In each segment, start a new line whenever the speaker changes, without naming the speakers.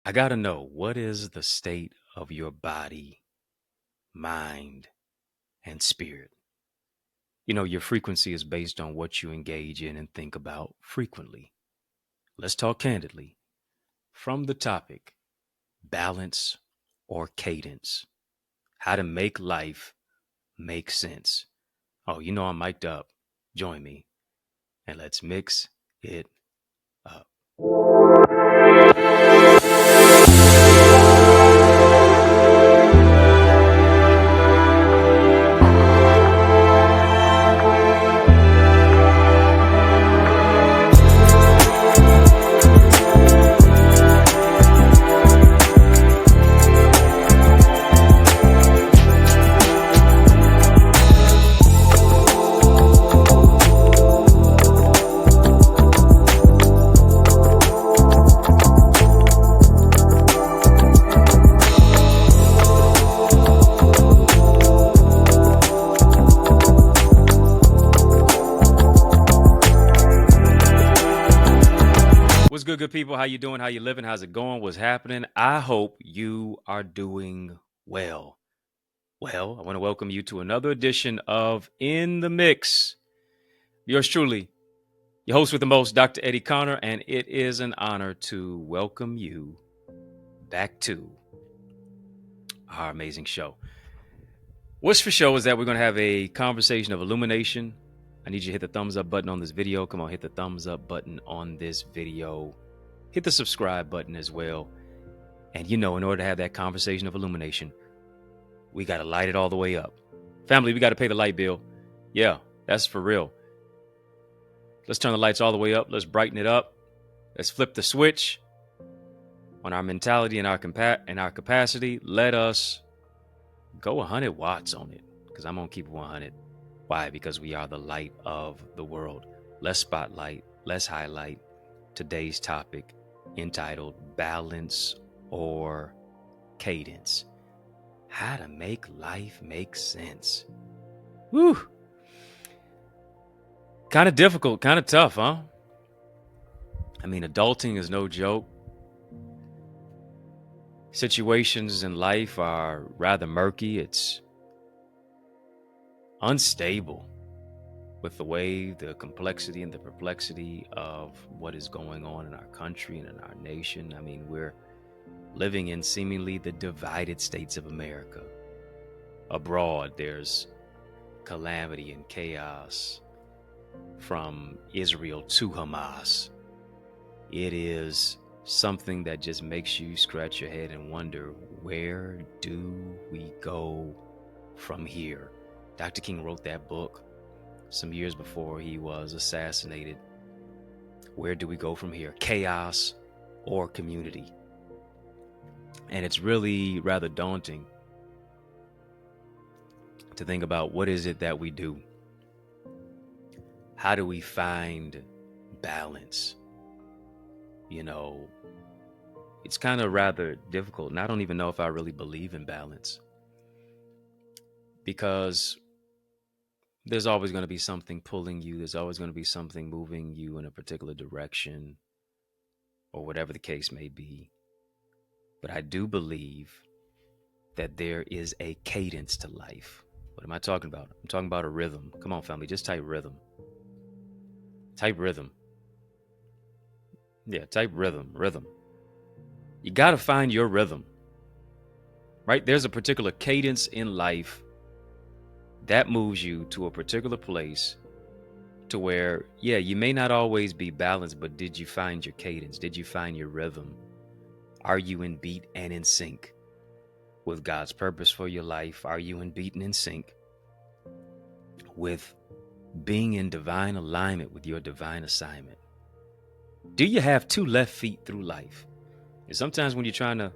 I got to know, what is the state of your body, mind, and spirit? Your frequency is based on what you engage in and think about frequently. Let's talk candidly. From the topic, balance or cadence, how to make life make sense. Oh, I'm mic'd up. Join me and let's mix it up. What's good people? How you doing? How you living? How's it going? What's happening? I hope you are doing well. Well, I want to welcome you to another edition of In the Mix. Yours truly, your host with the most, Dr. Eddie Connor, and it is an honor to welcome you back to our amazing show. What's for show is that we're going to have a conversation of illumination. I need you to hit the thumbs up button on this video. Come on, hit the thumbs up button on this video. Hit the subscribe button as well. And in order to have that conversation of illumination, we got to light it all the way up. Family, we got to pay the light bill. Yeah, that's for real. Let's turn the lights all the way up. Let's brighten it up. Let's flip the switch on our mentality and our capacity. Let us go 100 watts on it, because I'm going to keep it 100. Why? Because we are the light of the world. Let's spotlight, let's highlight today's topic entitled Balance or Cadence. How to make life make sense. Woo! Kind of difficult, kind of tough, huh? I mean, adulting is no joke. Situations in life are rather murky. It's unstable with the way, the complexity and the perplexity of what is going on in our country and in our nation. I mean, we're living in seemingly the divided states of America. Abroad, there's calamity and chaos from Israel to Hamas. It is something that just makes you scratch your head and wonder, where do we go from here? Dr. King wrote that book some years before he was assassinated. Where do we go from here? Chaos or community? And it's really rather daunting to think about, what is it that we do? How do we find balance? It's kind of rather difficult. And I don't even know if I really believe in balance, because there's always going to be something pulling you. There's always going to be something moving you in a particular direction, or whatever the case may be. But I do believe that there is a cadence to life. What am I talking about? I'm talking about a rhythm. Come on, family, just type rhythm. Type rhythm. Yeah, type rhythm. You got to find your rhythm, right? There's a particular cadence in life that moves you to a particular place to where, yeah, you may not always be balanced, but did you find your cadence? Did you find your rhythm? Are you in beat and in sync with God's purpose for your life? Are you in beat and in sync with being in divine alignment with your divine assignment? Do you have two left feet through life? And sometimes when you're trying to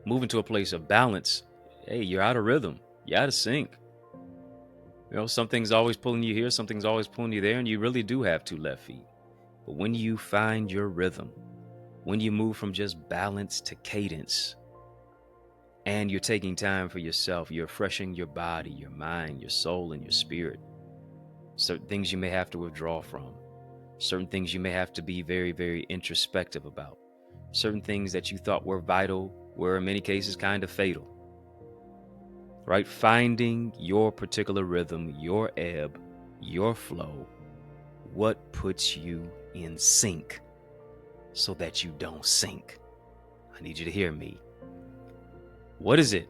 move into a place of balance, hey, you're out of rhythm. You're out of sync. Something's always pulling you here, something's always pulling you there, and you really do have two left feet. But when you find your rhythm, when you move from just balance to cadence, and you're taking time for yourself, you're refreshing your body, your mind, your soul, and your spirit. Certain things you may have to withdraw from. Certain things you may have to be very, very introspective about. Certain things that you thought were vital were in many cases kind of fatal, right? Finding your particular rhythm, your ebb, your flow, what puts you in sync so that you don't sink. I need you to hear me. What is it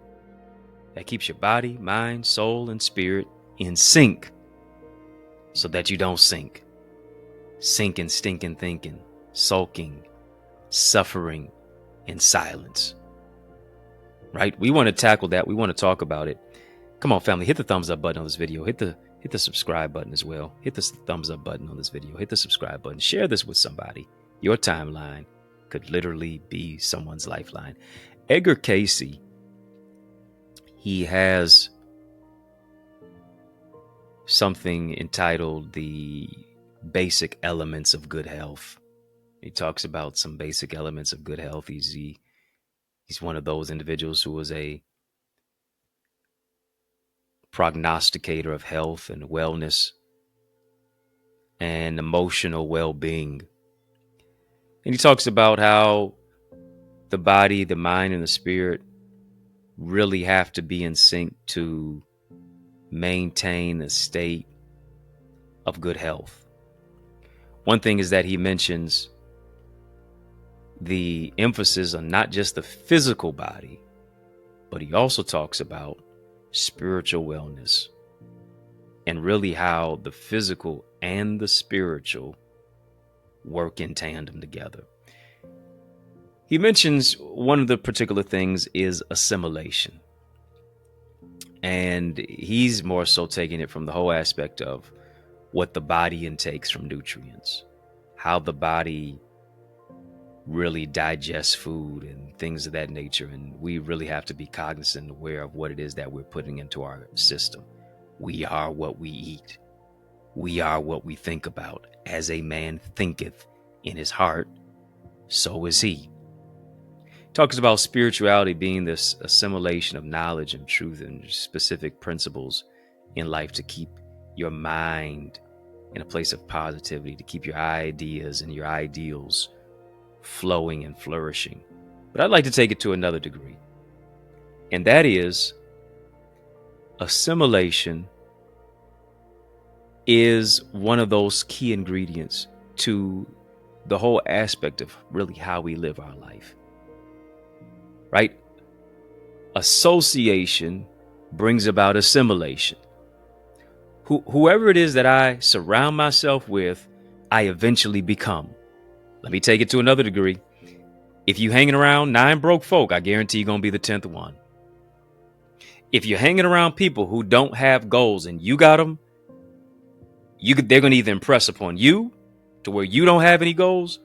that keeps your body, mind, soul, and spirit in sync so that you don't sink? Sinking, stinking, thinking, sulking, suffering in silence, right? We want to tackle that. We want to talk about it. Come on, family, hit the thumbs up button on this video. Hit the subscribe button as well. Hit the thumbs up button on this video. Hit the subscribe button. Share this with somebody. Your timeline could literally be someone's lifeline. Edgar Cayce, he has something entitled The Basic Elements of Good Health. He talks about some basic elements of good health. He's one of those individuals who was a prognosticator of health and wellness and emotional well-being. And he talks about how the body, the mind, and the spirit really have to be in sync to maintain a state of good health. One thing is that he mentions the emphasis on not just the physical body, but he also talks about spiritual wellness and really how the physical and the spiritual work in tandem together. He mentions one of the particular things is assimilation. And he's more so taking it from the whole aspect of what the body intakes from nutrients, how the body really digests food and things of that nature. And we really have to be cognizant and aware of what it is that we're putting into our system. We are what we eat. We are what we think about. As a man thinketh in his heart, so is he. Talks about spirituality being this assimilation of knowledge and truth and specific principles in life to keep your mind in a place of positivity, to keep your ideas and your ideals flowing and flourishing. But I'd like to take it to another degree. And that is assimilation is one of those key ingredients to the whole aspect of really how we live our life. Right? Association brings about assimilation. Whoever it is that I surround myself with, I eventually become. Let me take it to another degree. If you hanging around 9 broke folk, I guarantee you're going to be the 10th one. If you're hanging around people who don't have goals and you got them, they're going to either impress upon you to where you don't have any goals,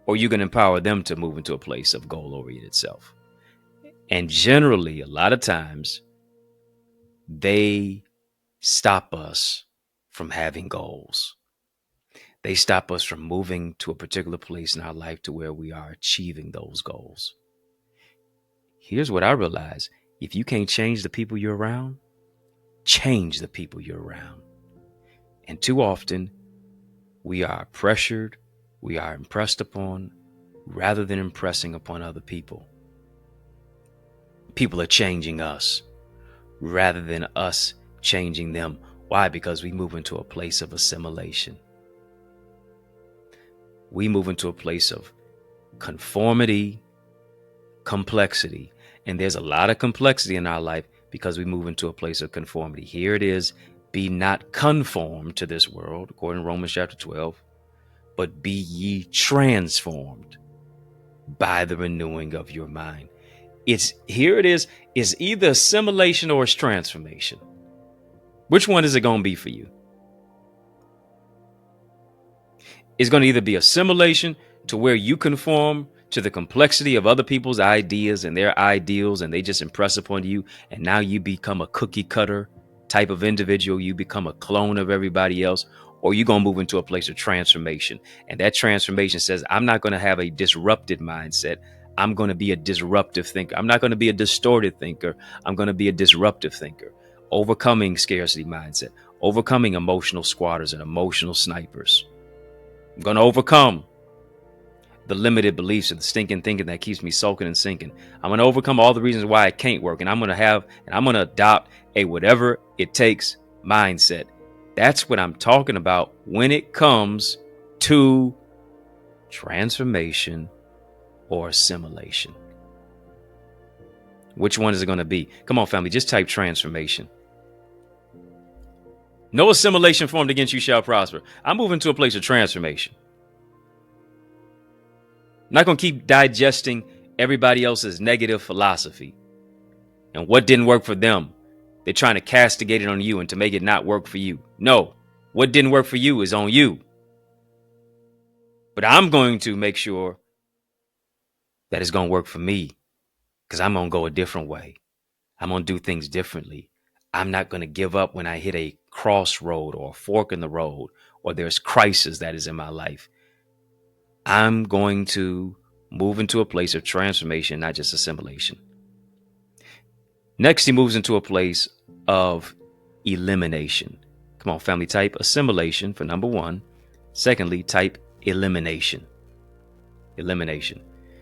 or you can empower them to move into a place of goal-oriented self. And generally, a lot of times, they stop us from having goals. They stop us from moving to a particular place in our life to where we are achieving those goals. Here's what I realize. If you can't change the people you're around, change the people you're around. And too often, we are pressured, we are impressed upon, rather than impressing upon other people. People are changing us rather than us changing them. Why? Because we move into a place of assimilation. We move into a place of conformity, complexity. And there's a lot of complexity in our life because we move into a place of conformity. Here it is, be not conformed to this world, according to Romans chapter 12, but be ye transformed by the renewing of your mind. It's either assimilation or it's transformation. Which one is it going to be for you? It's going to either be assimilation to where you conform to the complexity of other people's ideas and their ideals, and they just impress upon you, and now you become a cookie cutter type of individual. You become a clone of everybody else, or you're going to move into a place of transformation. And that transformation says, I'm not going to have a disrupted mindset. I'm going to be a disruptive thinker. I'm not going to be a distorted thinker. I'm going to be a disruptive thinker, overcoming scarcity mindset, overcoming emotional squatters and emotional snipers. I'm going to overcome the limited beliefs or the stinking thinking that keeps me sulking and sinking. I'm going to overcome all the reasons why it can't work. And I'm going to adopt a whatever it takes mindset. That's what I'm talking about when it comes to transformation or assimilation. Which one is it going to be? Come on, family, just type transformation. No assimilation formed against you shall prosper. I'm moving to a place of transformation. I'm not going to keep digesting everybody else's negative philosophy and what didn't work for them. They're trying to castigate it on you and to make it not work for you. No, what didn't work for you is on you. But I'm going to make sure that it's going to work for me, because I'm going to go a different way. I'm going to do things differently. I'm not going to give up when I hit a crossroad or a fork in the road, or there's crisis that is in my life. I'm going to move into a place of transformation, not just assimilation. Next, he moves into a place of elimination. Come on, family, type assimilation for number one. Secondly, type elimination. Elimination.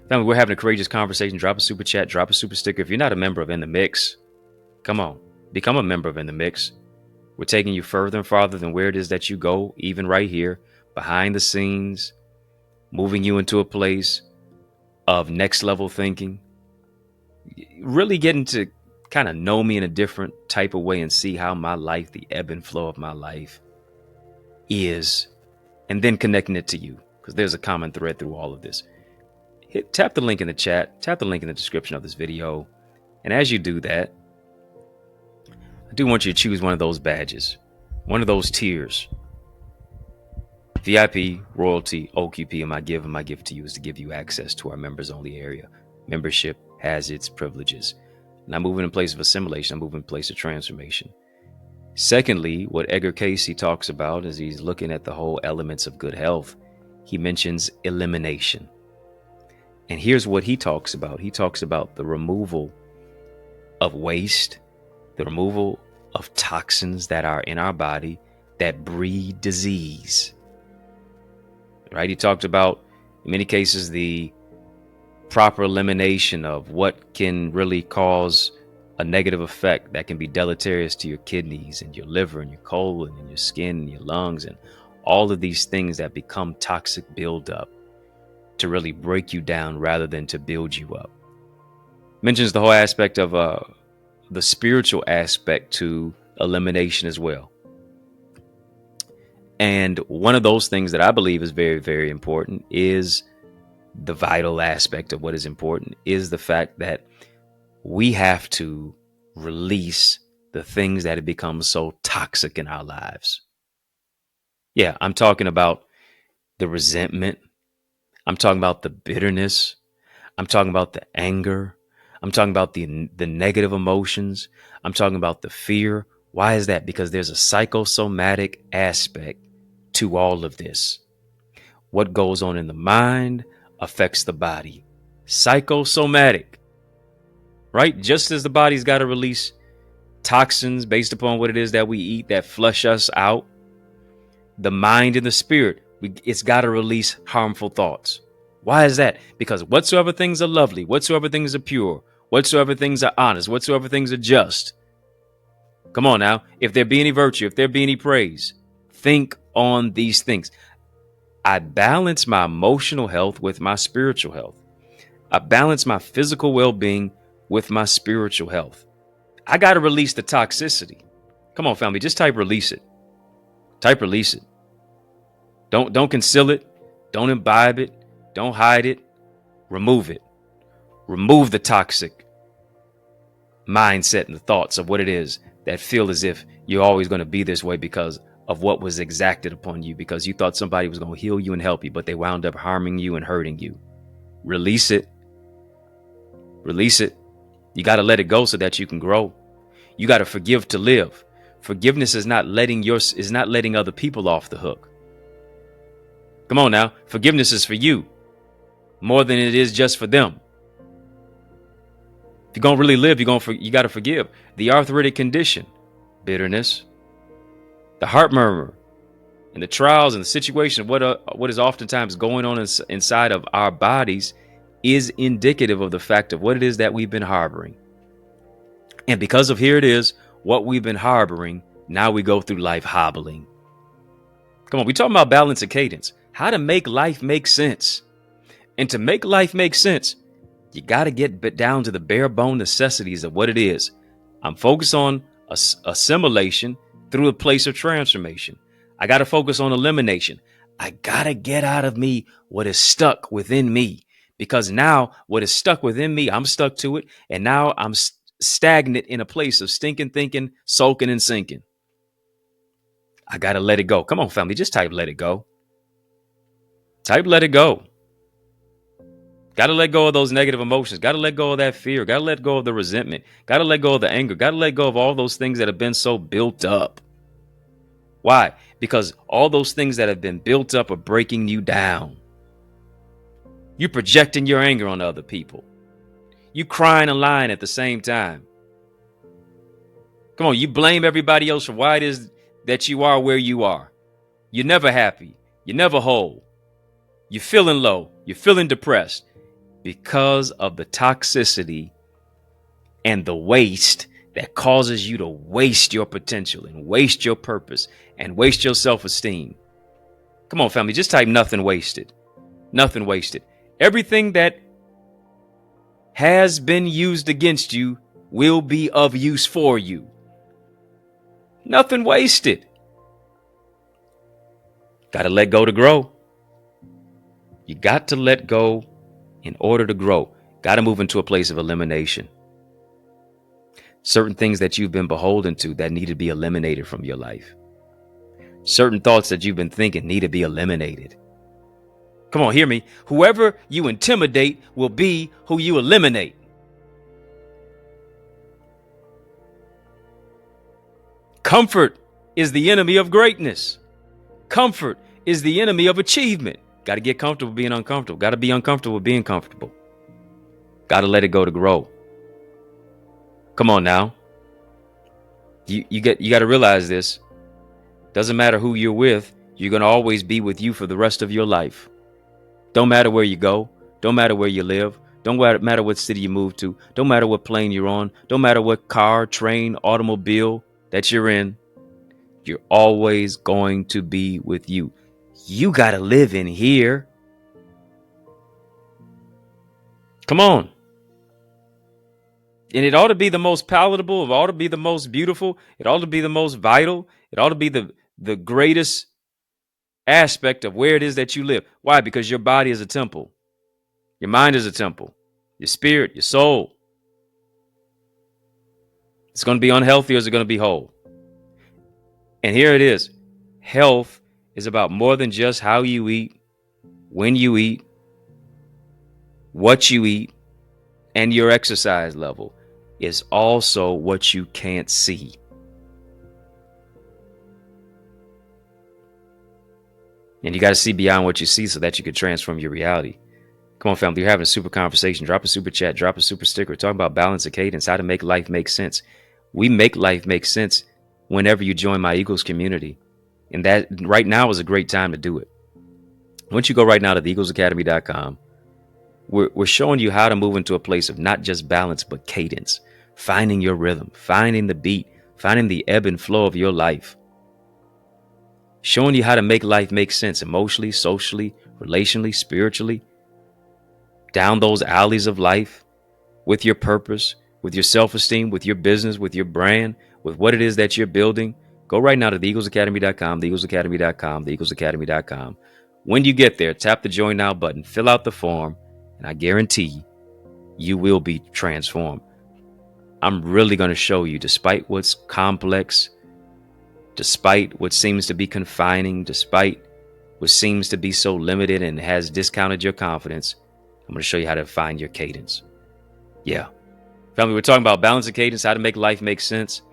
Family, we're having a courageous conversation. Drop a super chat, drop a super sticker. If you're not a member of In the Mix, come on, become a member of In the Mix. We're taking you further and farther than where it is that you go, even right here, behind the scenes, moving you into a place of next level thinking, really getting to kind of know me in a different type of way and see how my life, the ebb and flow of my life is, and then connecting it to you, because there's a common thread through all of this. Tap the link in the chat, tap the link in the description of this video. And as you do that, I do want you to choose one of those badges, one of those tiers. VIP, royalty, OQP, and my gift to you is to give you access to our members only area. Membership has its privileges. And I'm moving in place of assimilation. I'm moving in place of transformation. Secondly, what Edgar Cayce talks about as he's looking at the whole elements of good health, he mentions elimination. And here's what he talks about. He talks about the removal of waste, the removal of toxins that are in our body that breed disease. Right? He talked about, in many cases, the proper elimination of what can really cause a negative effect that can be deleterious to your kidneys and your liver and your colon and your skin and your lungs and all of these things that become toxic buildup to really break you down rather than to build you up. Mentions the whole aspect of the spiritual aspect to elimination as well. And one of those things that I believe is very, very important is the vital aspect of what is important is the fact that we have to release the things that have become so toxic in our lives. Yeah, I'm talking about the resentment. I'm talking about the bitterness. I'm talking about the anger. I'm talking about the negative emotions. I'm talking about the fear. Why is that? Because there's a psychosomatic aspect to all of this. What goes on in the mind affects the body. Psychosomatic, right? Just as the body's got to release toxins based upon what it is that we eat that flush us out, the mind and the spirit, it's got to release harmful thoughts. Why is that? Because whatsoever things are lovely, whatsoever things are pure, whatsoever things are honest, whatsoever things are just. Come on now. If there be any virtue, if there be any praise, think on these things. I balance my emotional health with my spiritual health. I balance my physical well-being with my spiritual health. I got to release the toxicity. Come on, family, just type release it. Type release it. Don't conceal it. Don't imbibe it. Don't hide it. Remove it. Remove the toxic mindset and the thoughts of what it is that feel as if you're always going to be this way because of what was exacted upon you, because you thought somebody was going to heal you and help you, but they wound up harming you and hurting you. Release it. Release it. You got to let it go so that you can grow. You got to forgive to live. Forgiveness is not letting other people off the hook. Come on now. Forgiveness is for you more than it is just for them. If you're going to really live, you got to forgive. The arthritic condition, bitterness, the heart murmur, And the trials and the situation, what is oftentimes going on inside of our bodies is indicative of the fact of what it is that we've been harboring. And because of here it is, what we've been harboring, now we go through life hobbling. Come on, we're talking about balance and cadence. How to make life make sense. And to make life make sense, you got to get down to the bare bone necessities of what it is. I'm focused on assimilation through a place of transformation. I got to focus on elimination. I got to get out of me what is stuck within me, because now what is stuck within me, I'm stuck to it. And now I'm stagnant in a place of stinking thinking, sulking and sinking. I got to let it go. Come on, family, just type let it go. Type let it go. Got to let go of those negative emotions. Got to let go of that fear. Got to let go of the resentment. Got to let go of the anger. Got to let go of all those things that have been so built up. Why? Because all those things that have been built up are breaking you down. You projecting your anger on other people. You crying and lying at the same time. Come on, you blame everybody else for why it is that you are where you are. You're never happy. You're never whole. You're feeling low. You're feeling depressed because of the toxicity and the waste that causes you to waste your potential and waste your purpose and waste your self-esteem. Come on, family, just type nothing wasted. Nothing wasted. Everything that has been used against you will be of use for you. Nothing wasted. Got to let go to grow. You got to let go in order to grow. Got to move into a place of elimination. Certain things that you've been beholden to that need to be eliminated from your life. Certain thoughts that you've been thinking need to be eliminated. Come on, hear me. Whoever you intimidate will be who you eliminate. Comfort is the enemy of greatness. Comfort is the enemy of achievement. Got to get comfortable being uncomfortable. Got to be uncomfortable being comfortable. Got to let it go to grow. Come on now. You got to realize this. Doesn't matter who you're with. You're going to always be with you for the rest of your life. Don't matter where you go. Don't matter where you live. Don't matter what city you move to. Don't matter what plane you're on. Don't matter what car, train, automobile that you're in. You're always going to be with you. You got to live in here. Come on. And it ought to be the most palatable. It ought to be the most beautiful. It ought to be the most vital. It ought to be the greatest aspect of where it is that you live. Why? Because your body is a temple. Your mind is a temple. Your spirit, your soul. It's going to be unhealthy or is it going to be whole? And here it is. Health is about more than just how you eat, when you eat, what you eat, and your exercise level. Is also what you can't see. And you got to see beyond what you see so that you can transform your reality. Come on, family, you're having a super conversation. Drop a super chat, drop a super sticker. Talking about balance and cadence, how to make life make sense. We make life make sense whenever you join my Eagles community. And that right now is a great time to do it. Once you go right now to theeaglesacademy.com, we're showing you how to move into a place of not just balance, but cadence. Finding your rhythm, finding the beat, finding the ebb and flow of your life. Showing you how to make life make sense emotionally, socially, relationally, spiritually. Down those alleys of life with your purpose, with your self-esteem, with your business, with your brand, with what it is that you're building. Go right now to theeaglesacademy.com, theeaglesacademy.com, theeaglesacademy.com. When you get there, tap the join now button, fill out the form, and I guarantee you will be transformed. I'm really going to show you, despite what's complex, despite what seems to be confining, despite what seems to be so limited and has discounted your confidence, I'm going to show you how to find your cadence. Yeah. Family, we're talking about balance and cadence, how to make life make sense.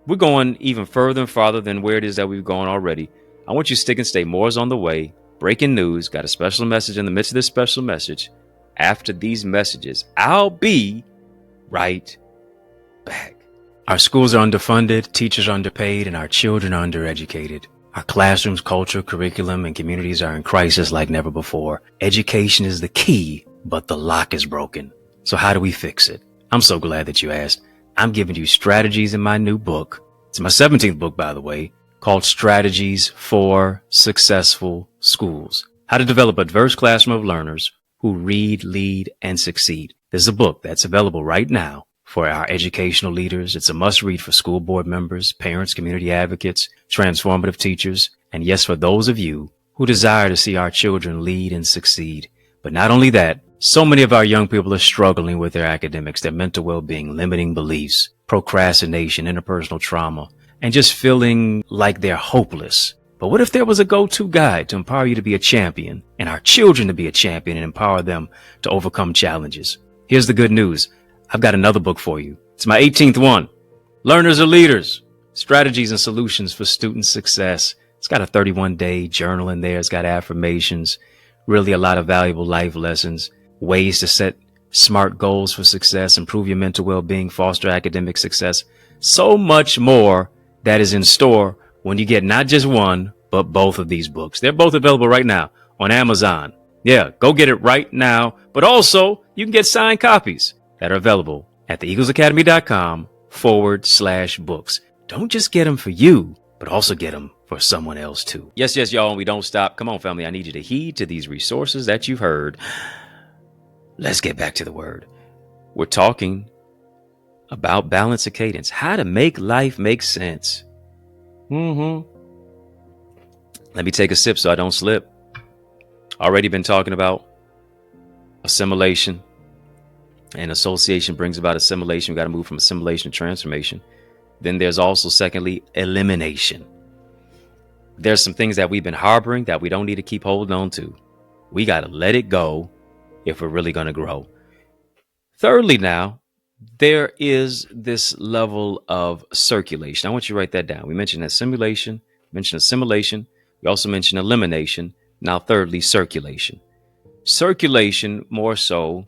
We're going even further and farther than where it is that we've gone already. I want you to stick and stay. More is on the way. Breaking news. Got a special message in the midst of this special message. After these messages, I'll be right back. Our schools are underfunded, teachers are underpaid, and our children are undereducated. Our classrooms, culture, curriculum, and communities are in crisis like never before. Education is the key, but the lock is broken. So how do we fix it? I'm so glad that you asked. I'm giving you strategies in my new book. It's my 17th book, by the way, called Strategies for Successful Schools. How to develop a diverse classroom of learners who read, lead, and succeed. This is a book that's available right now for our educational leaders. It's a must-read for school board members, parents, community advocates, transformative teachers, and yes, for those of you who desire to see our children lead and succeed. But not only that, so many of our young people are struggling with their academics, their mental well-being, limiting beliefs, procrastination, interpersonal trauma, and just feeling like they're hopeless. But what if there was a go-to guide to empower you to be a champion and our children to be a champion and empower them to overcome challenges? Here's the good news. I've got another book for you. It's my 18th one. Learners are Leaders, Strategies and Solutions for Student Success. It's got a 31-day journal in there. It's got affirmations, really a lot of valuable life lessons, ways to set smart goals for success, improve your mental well-being, foster academic success. So much more that is in store when you get not just one, but both of these books. They're both available right now on Amazon. Yeah, go get it right now. But also, you can get signed copies that are available at theeaglesacademy.com/books. Don't just get them for you, but also get them for someone else too. Yes, y'all, and we don't stop. Come on, family. I need you to heed to these resources that you've heard. Let's get back to the word. We're talking about balance of cadence, how to make life make sense. Let me take a sip so I don't slip. Already been talking about assimilation, and association brings about assimilation. We got to move from assimilation to transformation. Then there's also, secondly, elimination. There's some things that we've been harboring that we don't need to keep holding on to. We got to let it go if we're really going to grow. Thirdly, now, there is this level of circulation. I want you to write that down. We mentioned assimilation, We also mentioned elimination. Now, thirdly, circulation. Circulation more so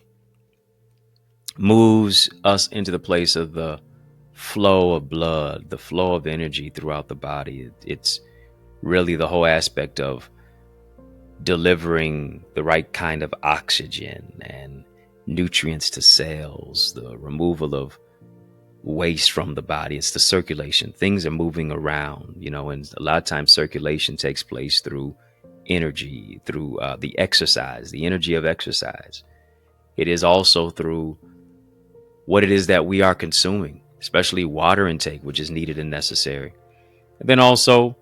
moves us into the place of the flow of blood, the flow of energy throughout the body. It's really the whole aspect of delivering the right kind of oxygen and nutrients to cells, the removal of waste from the body. It's the circulation. Things are moving around, and a lot of times circulation takes place through energy, through the exercise, the energy of exercise. It is also through what it is that we are consuming, especially water intake, which is needed and necessary. And then also,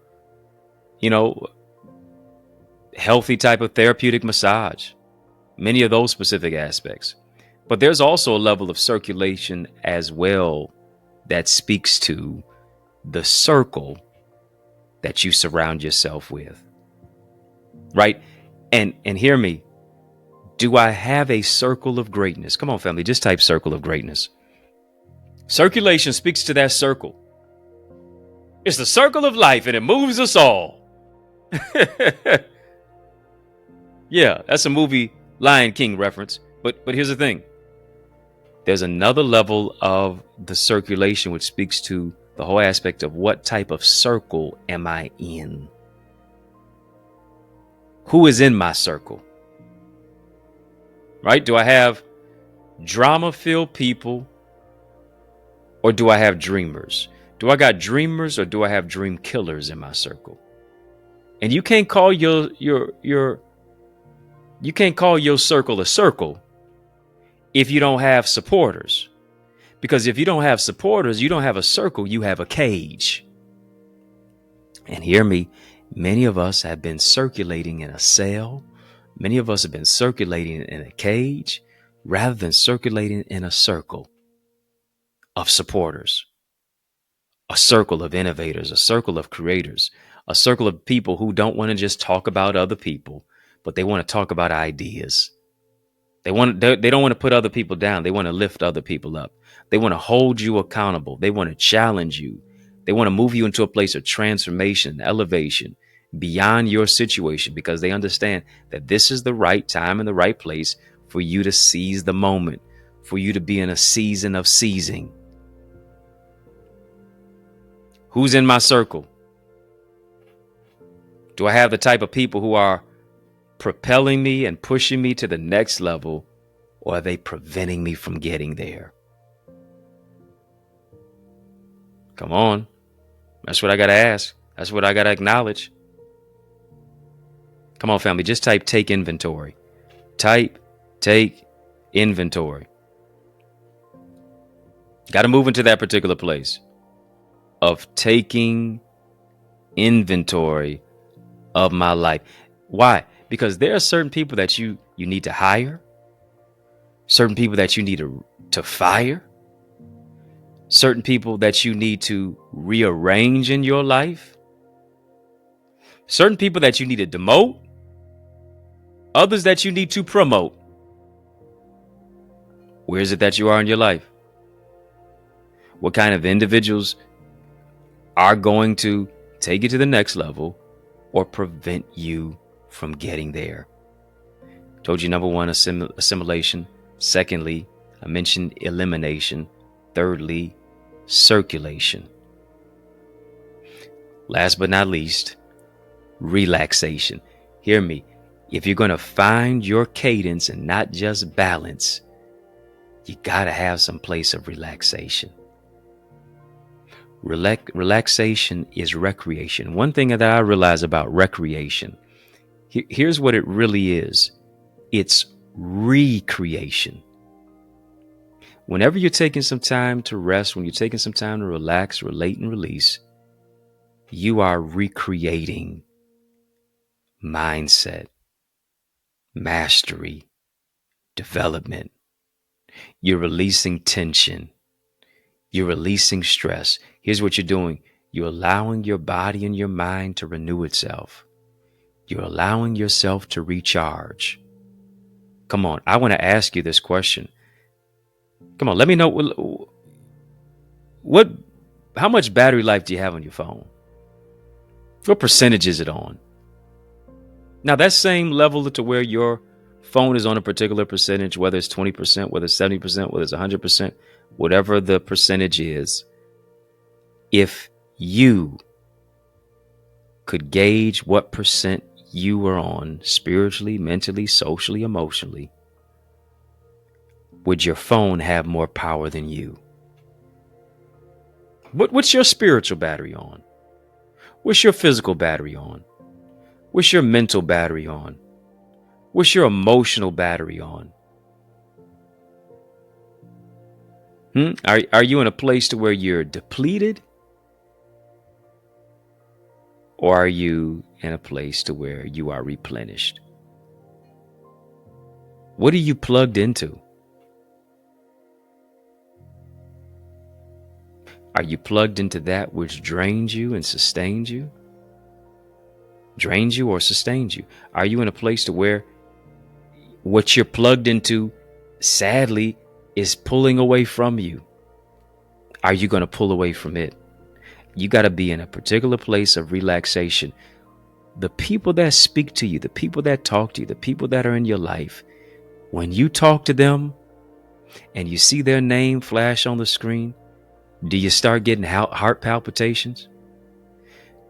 healthy type of therapeutic massage, many of those specific aspects. But there's also a level of circulation as well that speaks to the circle that you surround yourself with, right? And hear me. Do I have a circle of greatness? Come on, family, just type circle of greatness. Circulation speaks to that circle. It's the circle of life and it moves us all. Yeah, that's a movie Lion King reference. But here's the thing. There's another level of the circulation which speaks to the whole aspect of what type of circle am I in? Who is in my circle? Right? Do I have drama-filled people or do I have dreamers? Do I got dreamers or do I have dream killers in my circle? And you can't call your circle a circle if you don't have supporters. Because if you don't have supporters, you don't have a circle, you have a cage. And hear me, many of us have been circulating in a cell. Many of us have been circulating in a cage rather than circulating in a circle of supporters, a circle of innovators, a circle of creators, a circle of people who don't want to just talk about other people, but they want to talk about ideas. They don't want to put other people down. They want to lift other people up. They want to hold you accountable. They want to challenge you. They want to move you into a place of transformation, elevation beyond your situation, because they understand that this is the right time and the right place for you to seize the moment, for you to be in a season of seizing. Who's in my circle? Do I have the type of people who are propelling me and pushing me to the next level, or are they preventing me from getting there? Come on. That's what I got to ask. That's what I got to acknowledge. Come on, family. Just type take inventory. Type take inventory. Got to move into that particular place of taking inventory of my life. Why? Because there are certain people that you need to hire, certain people that you need to fire, certain people that you need to rearrange in your life, certain people that you need to demote, others that you need to promote. Where is it that you are in your life? What kind of individuals are going to take you to the next level or prevent you from getting there? Told you, number one, assimilation. Secondly, I mentioned elimination. Thirdly, circulation. Last but not least, relaxation. Hear me. If you're going to find your cadence and not just balance, you got to have some place of relaxation. Relaxation is recreation. One thing that I realize about recreation, here's what it really is. It's recreation. Whenever you're taking some time to rest, when you're taking some time to relax, relate, and release, you are recreating mindset, mastery, development. You're releasing tension. You're releasing stress. Here's what you're doing. You're allowing your body and your mind to renew itself. You're allowing yourself to recharge. Come on, I want to ask you this question. Come on, let me know how much battery life do you have on your phone? What percentage is it on? Now, that same level to where your phone is on a particular percentage, whether it's 20%, whether it's 70%, whether it's 100%, whatever the percentage is, if you could gauge what percent you are on spiritually, mentally, socially, emotionally, would your phone have more power than you? What's your spiritual battery on? What's your physical battery on? What's your mental battery on? What's your emotional battery on? Are you in a place to where you're depleted? Or are you in a place to where you are replenished? What are you plugged into? Are you plugged into that which drains you and sustains you? Drains you or sustains you? Are you in a place to where what you're plugged into, sadly, is pulling away from you? Are you going to pull away from it? You got to be in a particular place of relaxation. The people that speak to you, the people that talk to you, the people that are in your life, when you talk to them and you see their name flash on the screen, do you start getting heart palpitations?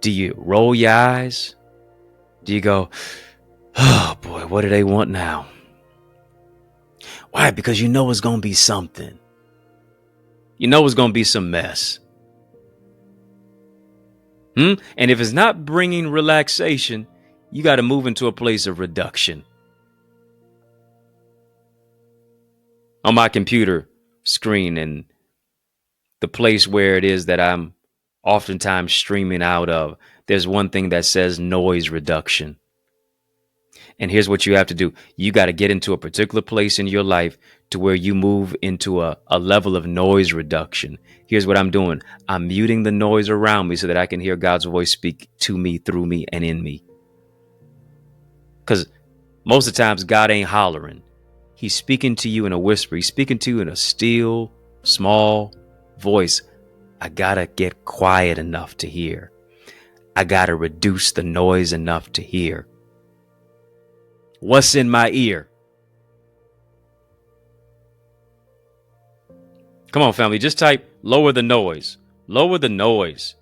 Do you roll your eyes? Do you go, oh boy, what do they want now? Why? Because you know it's going to be something. You know it's going to be some mess. And if it's not bringing relaxation, you got to move into a place of reduction. On my computer screen and the place where it is that I'm oftentimes streaming out of, there's one thing that says noise reduction. And here's what you have to do. You got to get into a particular place in your life to where you move into a level of noise reduction. Here's what I'm doing. I'm muting the noise around me so that I can hear God's voice speak to me, through me, and in me. Because most of the times God ain't hollering. He's speaking to you in a whisper. He's speaking to you in a still, small voice. I got to get quiet enough to hear. I got to reduce the noise enough to hear. What's in my ear? Come on, family. Just type lower the noise. Lower the noise.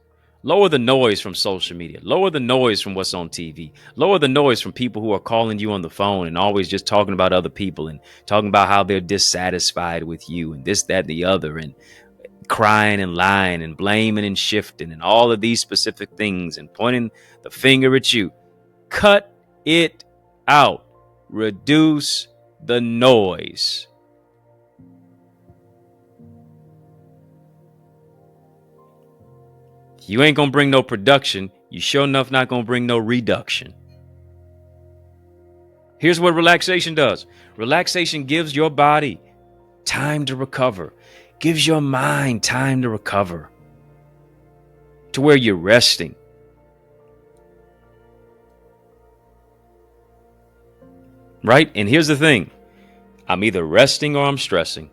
Lower the noise from social media. Lower the noise from what's on TV. Lower the noise from people who are calling you on the phone and always just talking about other people and talking about how they're dissatisfied with you and this, that, and the other, and crying and lying and blaming and shifting and all of these specific things and pointing the finger at you. Cut it out. Reduce the noise. You ain't gonna bring no production. You sure enough not gonna bring no reduction. Here's what relaxation does. Relaxation gives your body time to recover, gives your mind time to recover to where you're resting. Right? And here's the thing. I'm either resting or I'm stressing.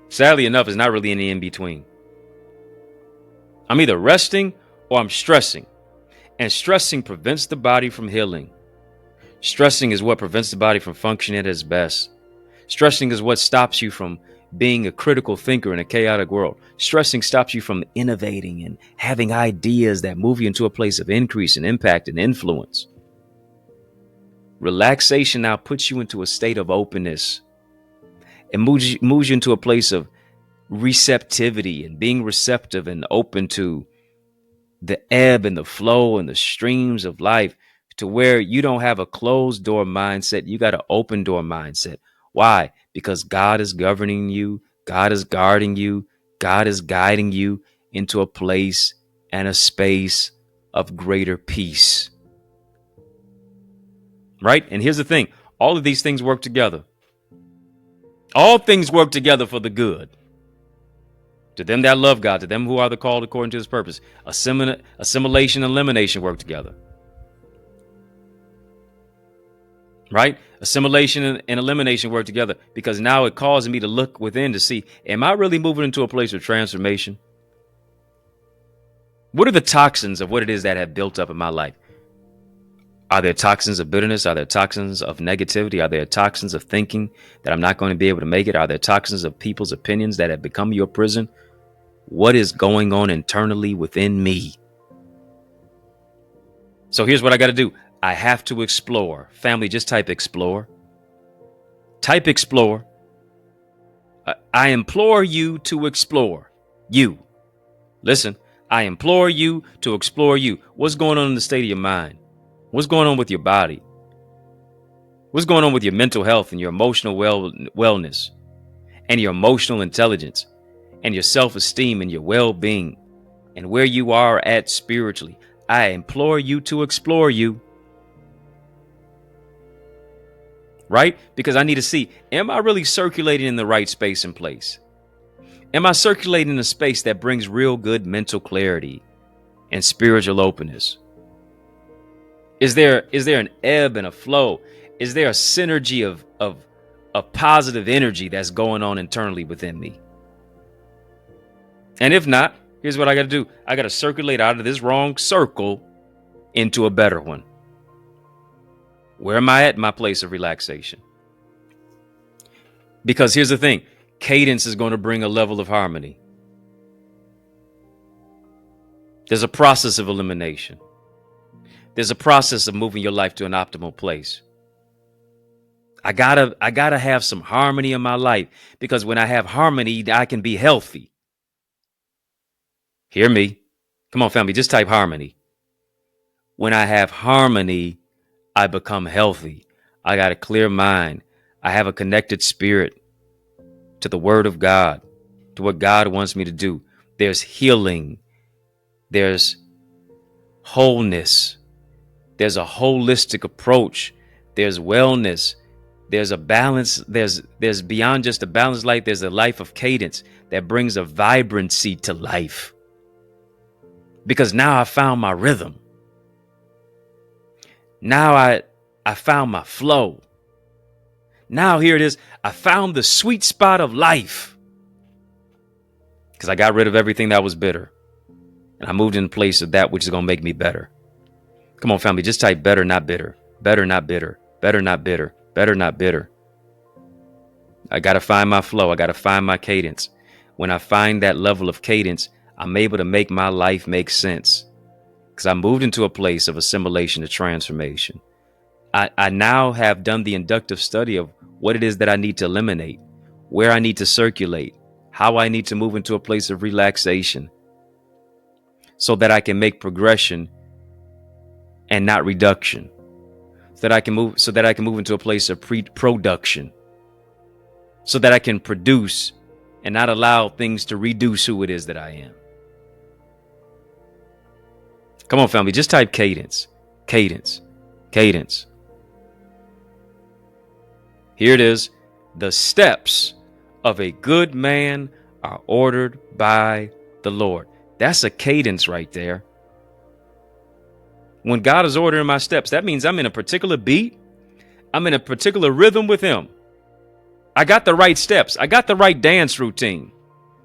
Sadly enough, it's not really any in between. I'm either resting or I'm stressing. And stressing prevents the body from healing. Stressing is what prevents the body from functioning at its best. Stressing is what stops you from being a critical thinker in a chaotic world. Stressing stops you from innovating and having ideas that move you into a place of increase and impact and influence. Relaxation now puts you into a state of openness. It moves you into a place of receptivity and being receptive and open to the ebb and the flow and the streams of life, to where you don't have a closed door mindset. You got an open door mindset. Why? Because God is governing you. God is guarding you. God is guiding you into a place and a space of greater peace. Right? And here's the thing. All of these things work together. All things work together for the good. To them that love God, to them who are the called according to his purpose. Assimilation and elimination work together. Right? Assimilation and elimination work together, because now it causes me to look within to see, am I really moving into a place of transformation? What are the toxins of what it is that have built up in my life? Are there toxins of bitterness? Are there toxins of negativity? Are there toxins of thinking that I'm not going to be able to make it? Are there toxins of people's opinions that have become your prison? What is going on internally within me? So here's what I got to do. I have to explore. Family, just type explore. Type explore. I implore you to explore. You. Listen, I implore you to explore you. What's going on in the state of your mind? What's going on with your body? What's going on with your mental health and your emotional wellness and your emotional intelligence and your self-esteem and your well-being and where you are at spiritually? I implore you to explore you. Right? Because I need to see, am I really circulating in the right space and place? Am I circulating in a space that brings real good mental clarity and spiritual openness? Is there an ebb and a flow? Is there a synergy of positive energy that's going on internally within me? And if not, here's what I got to do. I got to circulate out of this wrong circle into a better one. Where am I at in my place of relaxation? Because here's the thing. Cadence is going to bring a level of harmony. There's a process of elimination. There's a process of moving your life to an optimal place. I gotta have some harmony in my life, because when I have harmony, I can be healthy. Hear me. Come on, family, just type harmony. When I have harmony, I become healthy. I got a clear mind. I have a connected spirit to the word of God, to what God wants me to do. There's healing. There's wholeness. There's a holistic approach. There's wellness. There's a balance. There's beyond just a balanced life. There's a life of cadence that brings a vibrancy to life. Because now I found my rhythm. Now I found my flow. Now here it is. I found the sweet spot of life. Because I got rid of everything that was bitter. And I moved in place of that which is going to make me better. Come on, family, just type better, not bitter. Better, not bitter. Better, not bitter. Better, not bitter. I got to find my flow. I got to find my cadence. When I find that level of cadence, I'm able to make my life make sense because I moved into a place of assimilation to transformation. I now have done the inductive study of what it is that I need to eliminate, where I need to circulate, how I need to move into a place of relaxation so that I can make progression and not reduction, so that I can move into a place of production, so that I can produce and not allow things to reduce who it is that I am. Come on, family, just type cadence, cadence, cadence. Here it is. The steps of a good man are ordered by the Lord. That's a cadence right there. When God is ordering my steps, that means I'm in a particular beat. I'm in a particular rhythm with him. I got the right steps. I got the right dance routine.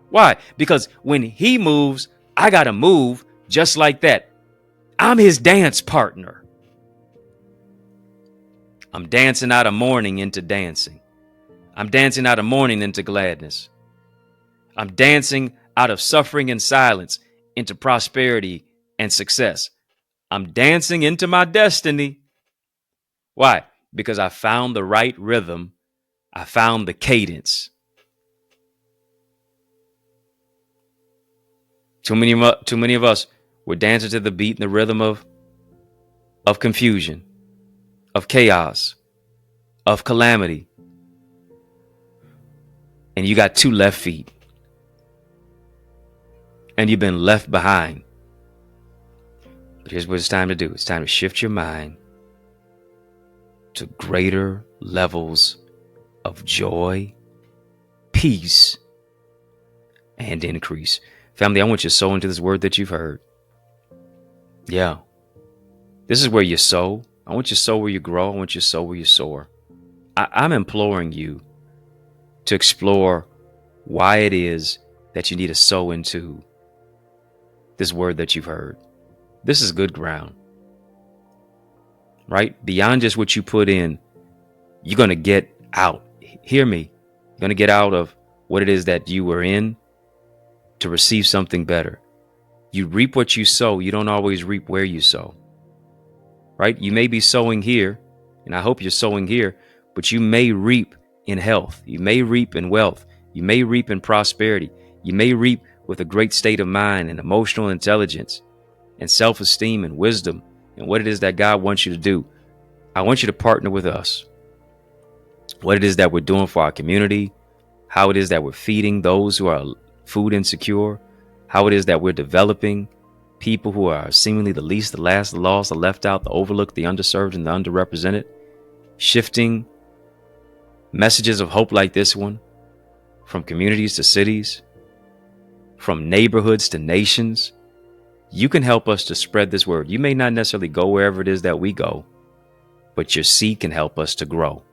Why? Because when he moves, I got to move just like that. I'm his dance partner. I'm dancing out of mourning into dancing. I'm dancing out of mourning into gladness. I'm dancing out of suffering and silence into prosperity and success. I'm dancing into my destiny. Why? Because I found the right rhythm. I found the cadence. Too many of us, we're dancing to the beat and the rhythm of confusion, of chaos, of calamity. And you got 2 left feet. And you've been left behind. But here's what it's time to do. It's time to shift your mind to greater levels of joy, peace, and increase. Family, I want you to sow into this word that you've heard. Yeah. This is where you sow. I want you to sow where you grow. I want you to sow where you soar. I'm imploring you to explore why it is that you need to sow into this word that you've heard. This is good ground, right? Beyond just what you put in, you're going to get out. Hear me. You're going to get out of what it is that you were in to receive something better. You reap what you sow. You don't always reap where you sow, right? You may be sowing here, and I hope you're sowing here, but you may reap in health. You may reap in wealth. You may reap in prosperity. You may reap with a great state of mind and emotional intelligence and self-esteem and wisdom and what it is that God wants you to do. I want you to partner with us. What it is that we're doing for our community, how it is that we're feeding those who are food insecure, how it is that we're developing people who are seemingly the least, the last, the lost, the left out, the overlooked, the underserved, and the underrepresented, shifting messages of hope like this one from communities to cities, from neighborhoods to nations. You can help us to spread this word. You may not necessarily go wherever it is that we go, but your seed can help us to grow.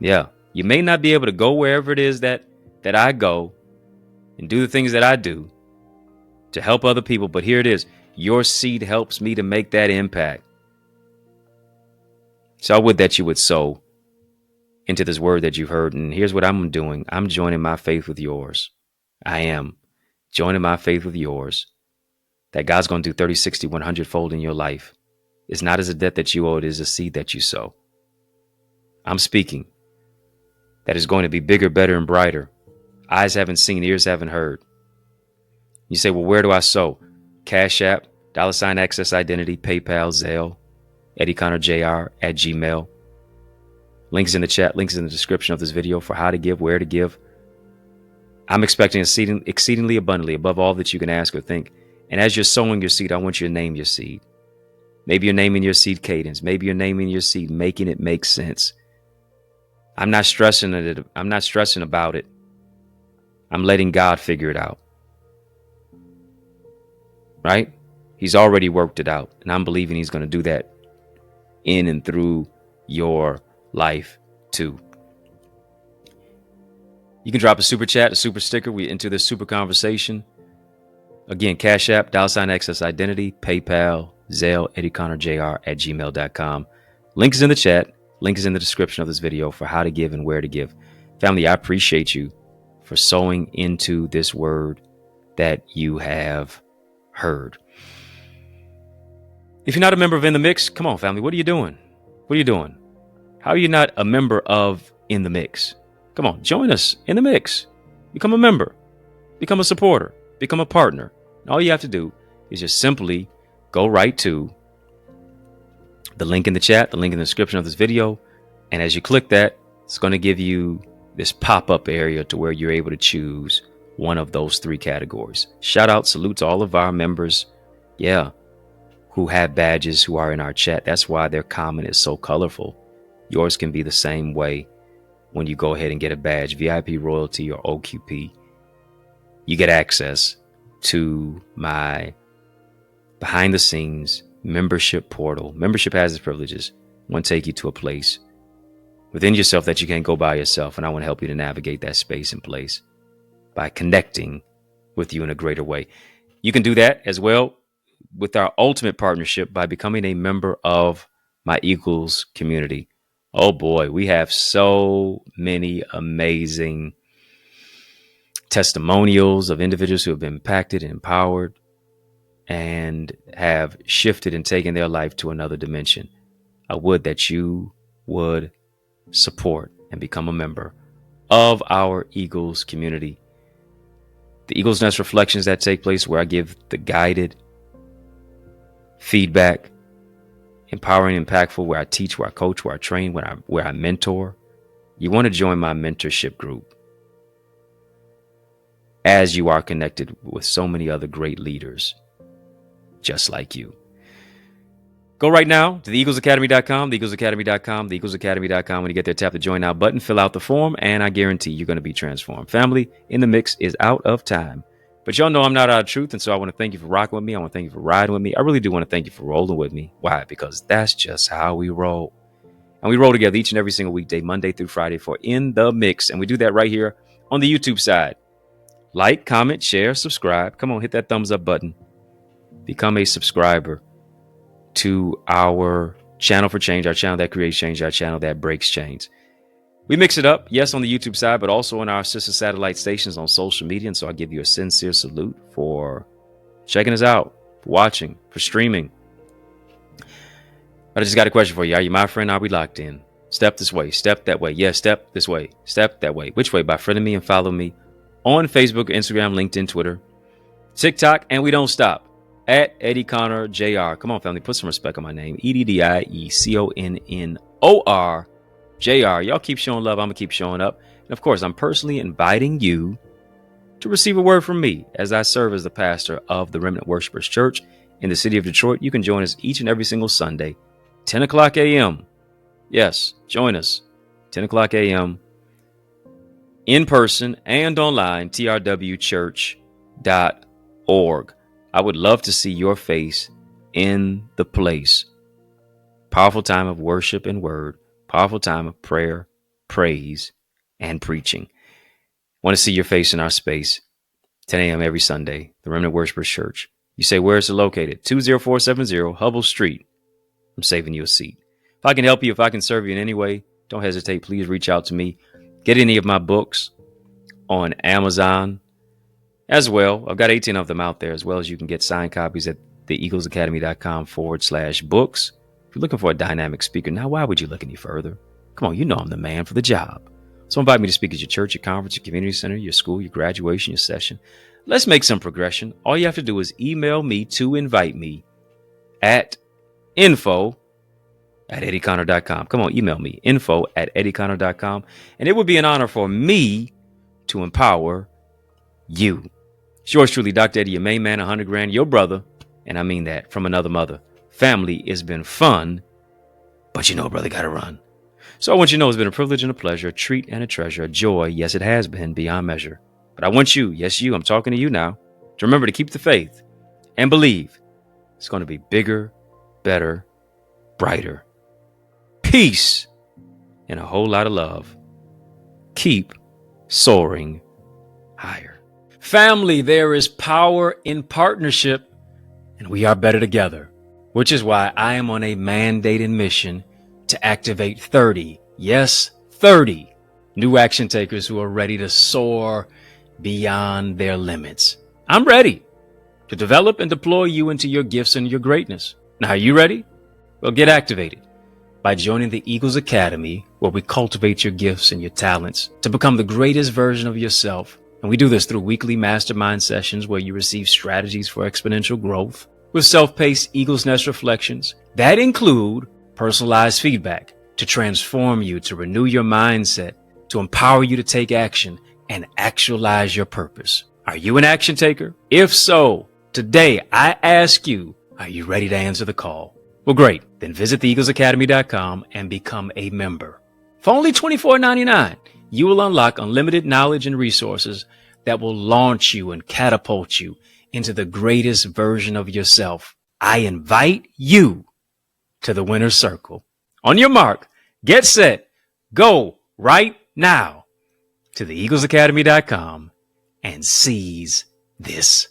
Yeah, you may not be able to go wherever it is that I go and do the things that I do to help other people, but here it is. Your seed helps me to make that impact. So I would that you would sow into this word that you've heard. And here's what I'm doing. I'm joining my faith with yours. I am joining my faith with yours that God's going to do 30, 60, 100 fold in your life. It's not as a debt that you owe. It is a seed that you sow. I'm speaking that is going to be bigger, better, and brighter. Eyes haven't seen, ears haven't heard. You say, well, where do I sow? Cash App, $ Access Identity, PayPal, Zelle, EddieConnorJr @gmail. Links in the chat, links in the description of this video for how to give, where to give. I'm expecting exceedingly abundantly above all that you can ask or think. And as you're sowing your seed, I want you to name your seed. Maybe you're naming your seed Cadence. Maybe you're naming your seed Making It Make Sense. I'm not stressing it. I'm not stressing about it. I'm letting God figure it out. Right? He's already worked it out. And I'm believing he's going to do that in and through your life too. You can drop a super chat, a super sticker. We into this super conversation. Again, Cash App, $ Access Identity, PayPal, Zelle, EddieConnorJr @gmail.com. Link is in the chat. Link is in the description of this video for how to give and where to give. Family, I appreciate you for sowing into this word that you have heard. If you're not a member of In the Mix, come on, family. What are you doing? What are you doing? How are you not a member of In the Mix? Come on, join us in the mix. Become a member. Become a supporter. Become a partner. And all you have to do is just simply go right to the link in the chat, the link in the description of this video. And as you click that, it's going to give you this pop-up area to where you're able to choose one of those 3 categories. Shout out, salute to all of our members. Yeah. Who have badges, who are in our chat. That's why their comment is so colorful. Yours can be the same way when you go ahead and get a badge, VIP, royalty, or OQP. You get access to my behind the scenes membership portal. Membership has its privileges. I want to take you to a place within yourself that you can't go by yourself. And I want to help you to navigate that space and place by connecting with you in a greater way. You can do that as well with our ultimate partnership by becoming a member of my Eagles community. Oh boy, we have so many amazing testimonials of individuals who have been impacted and empowered and have shifted and taken their life to another dimension. I would that you would support and become a member of our Eagles community. The Eagles Nest reflections that take place where I give the guided feedback, empowering, impactful, where I teach, where I coach, where I train, where I mentor. You want to join my mentorship group as you are connected with so many other great leaders just like you. Go right now to theeaglesacademy.com, theeaglesacademy.com, theeaglesacademy.com. When you get there, tap the join now button, fill out the form, and I guarantee you're going to be transformed. Family, In the Mix is out of time. But y'all know I'm not out of truth, and so I want to thank you for rocking with me. I want to thank you for riding with me. I really do want to thank you for rolling with me. Why? Because that's just how we roll. And we roll together each and every single weekday, Monday through Friday, for In the Mix. And we do that right here on the YouTube side. Like, comment, share, subscribe. Come on, hit that thumbs up button. Become a subscriber to our channel for change, our channel that creates change, our channel that breaks chains. We mix it up, yes, on the YouTube side, but also on our sister satellite stations on social media. And so I give you a sincere salute for checking us out, for watching, for streaming. I just got a question for you. Are you my friend? Are we locked in? Step this way, step that way. Yes, step this way, step that way. Which way? By friending me and follow me on Facebook, Instagram, LinkedIn, Twitter, TikTok, and we don't stop. At EddieConnorJr. Come on, family, put some respect on my name. EddieConnorJr. Y'all keep showing love. I'm going to keep showing up. And of course, I'm personally inviting you to receive a word from me as I serve as the pastor of the Remnant Worshipers Church in the city of Detroit. You can join us each and every single Sunday, 10 o'clock a.m. Yes, join us, 10 o'clock a.m. in person and online, trwchurch.org. I would love to see your face in the place. Powerful time of worship and word. Powerful time of prayer, praise, and preaching. Want to see your face in our space. 10 a.m. every Sunday, the Remnant Worshipers Church. You say, where is it located? 20470 Hubble Street. I'm saving you a seat. If I can help you, if I can serve you in any way, don't hesitate. Please reach out to me. Get any of my books on Amazon as well. I've got 18 of them out there, as well as you can get signed copies at theeaglesacademy.com/books. If you're looking for a dynamic speaker, now why would you look any further? Come on, you know I'm the man for the job. So invite me to speak at your church, your conference, your community center, your school, your graduation, your session. Let's make some progression. All you have to do is email me to invite me at info@eddieconnor.com. Come on, email me, info@eddieconnor.com. And it would be an honor for me to empower you. It's yours truly, Dr. Eddie, your main man, 100 grand, your brother. And I mean that from another mother. Family, it's been fun, but you know, brother, gotta run. So I want you to know it's been a privilege and a pleasure, a treat and a treasure, a joy. Yes, it has been beyond measure. But I want you, yes, you, I'm talking to you now, to remember to keep the faith and believe it's going to be bigger, better, brighter. Peace and a whole lot of love. Keep soaring higher. Family, there is power in partnership, and we are better together. Which is why I am on a mandated mission to activate 30, yes, 30 new action takers who are ready to soar beyond their limits. I'm ready to develop and deploy you into your gifts and your greatness. Now, are you ready? Well, get activated by joining the Eagles Academy, where we cultivate your gifts and your talents to become the greatest version of yourself. And we do this through weekly mastermind sessions where you receive strategies for exponential growth with self-paced Eagles Nest reflections that include personalized feedback to transform you, to renew your mindset, to empower you to take action and actualize your purpose. Are you an action taker? If so, today I ask you, are you ready to answer the call? Well, great. Then visit theeaglesacademy.com and become a member. For only $24.99, you will unlock unlimited knowledge and resources that will launch you and catapult you into the greatest version of yourself. I invite you to the winner's circle. On your mark, get set, go right now to theeaglesacademy.com and seize this